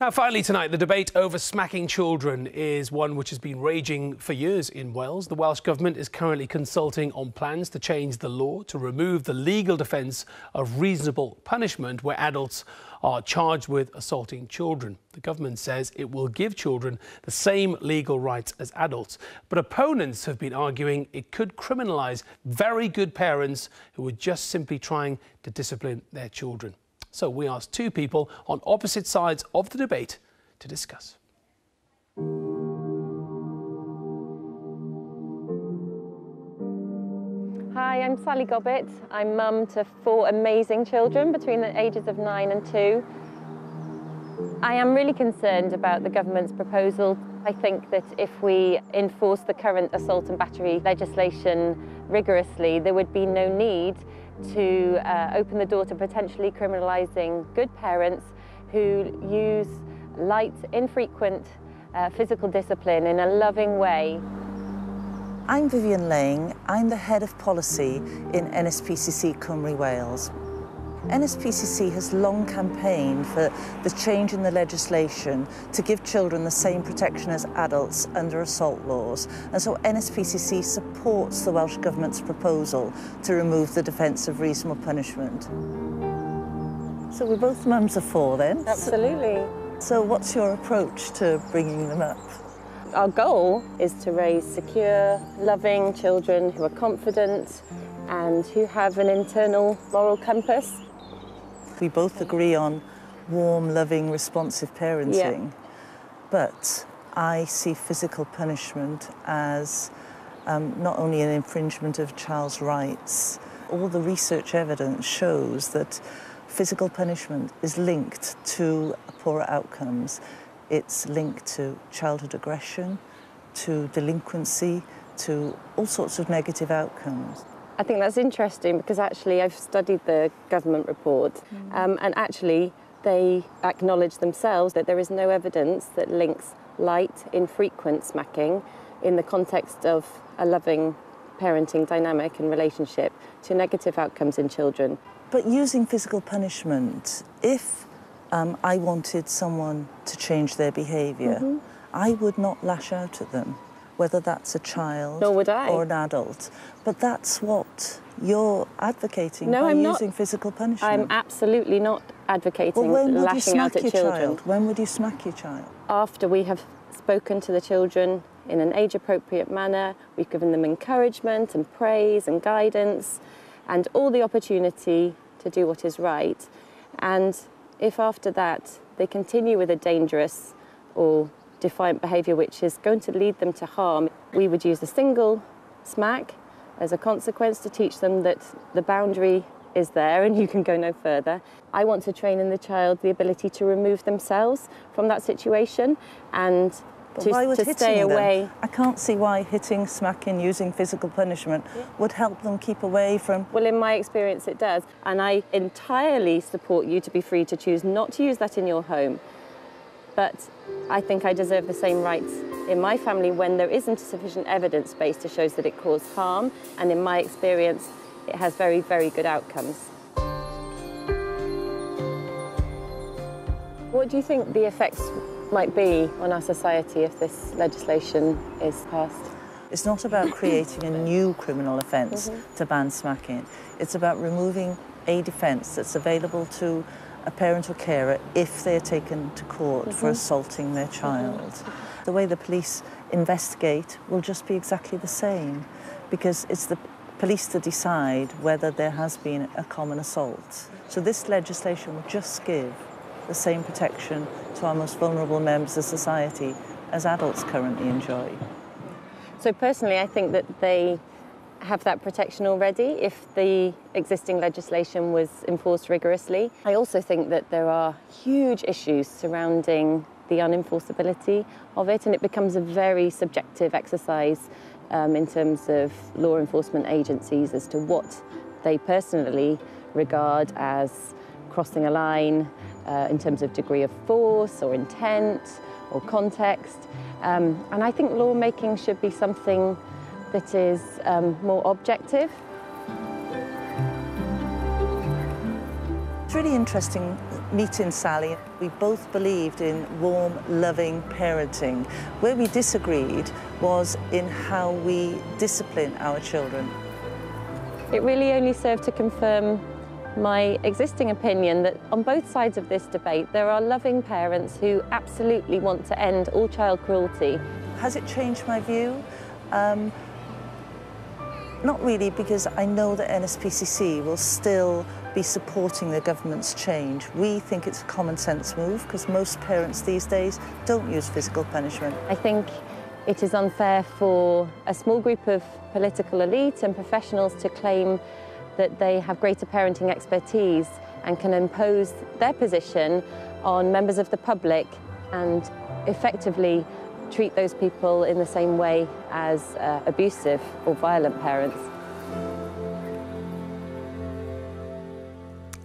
Now, finally tonight, the debate over smacking children is one which has been raging for years in Wales. The Welsh Government is currently consulting on plans to change the law to remove the legal defence of reasonable punishment where adults are charged with assaulting children. The government says it will give children the same legal rights as adults, but opponents have been arguing it could criminalise very good parents who are just simply trying to discipline their children. So we asked two people on opposite sides of the debate to discuss. Hi, I'm Sally Gobbett. I'm mum to 4 amazing children between the ages of 9 and 2. I am really concerned about the government's proposal. I think that if we enforce the current assault and battery legislation rigorously, there would be no need to open the door to potentially criminalising good parents who use light, infrequent physical discipline in a loving way. I'm Vivian Lang. I'm the Head of Policy in NSPCC Cymru Wales. NSPCC has long campaigned for the change in the legislation to give children the same protection as adults under assault laws, and so NSPCC supports the Welsh Government's proposal to remove the defence of reasonable punishment. So we're both mums of 4 then? Absolutely. So what's your approach to bringing them up? Our goal is to raise secure, loving children who are confident and who have an internal moral compass. We both agree on warm, loving, responsive parenting, but I see physical punishment as not only an infringement of a child's rights. All the research evidence shows that physical punishment is linked to poorer outcomes. It's linked to childhood aggression, to delinquency, to all sorts of negative outcomes. I think that's interesting because actually I've studied the government report and actually they acknowledge themselves that there is no evidence that links light, infrequent smacking in the context of a loving parenting dynamic and relationship to negative outcomes in children. But using physical punishment, if I wanted someone to change their behaviour, I would not lash out at them, whether that's a child Nor would I. or an adult. But that's what you're advocating by using physical punishment. I'm absolutely not advocating lashing out at children. When would you smack your child? After we have spoken to the children in an age-appropriate manner, we've given them encouragement and praise and guidance and all the opportunity to do what is right. And if after that they continue with a dangerous or defiant behaviour which is going to lead them to harm, we would use a single smack as a consequence to teach them that the boundary is there and you can go no further. I want to train in the child the ability to remove themselves from that situation and to stay away. I can't see why hitting, smacking, using physical punishment would help them keep away from... Well, in my experience it does, and I entirely support you to be free to choose not to use that in your home. But I think I deserve the same rights in my family when there isn't sufficient evidence base to show that it caused harm, and in my experience it has very, very good outcomes. What do you think the effects might be on our society if this legislation is passed? It's not about creating a new criminal offence to ban smacking. It's about removing a defence that's available to a parent or carer if they're taken to court for assaulting their child. The way the police investigate will just be exactly the same because it's the police to decide whether there has been a common assault. So this legislation will just give the same protection to our most vulnerable members of society as adults currently enjoy. So personally, I think that they have that protection already if the existing legislation was enforced rigorously. I also think that there are huge issues surrounding the unenforceability of it, and it becomes a very subjective exercise in terms of law enforcement agencies as to what they personally regard as crossing a line in terms of degree of force or intent or context. And I think lawmaking should be something that is more objective. It's really interesting meeting Sally, we both believed in warm, loving parenting. Where we disagreed was in how we discipline our children. It really only served to confirm my existing opinion that on both sides of this debate there are loving parents who absolutely want to end all child cruelty. Has it changed my view? Not really, because I know that NSPCC will still be supporting the government's change. We think it's a common sense move because most parents these days don't use physical punishment. I think it is unfair for a small group of political elite and professionals to claim that they have greater parenting expertise and can impose their position on members of the public and effectively treat those people in the same way as abusive or violent parents.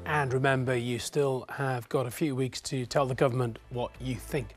And remember, you still have got a few weeks to tell the government what you think.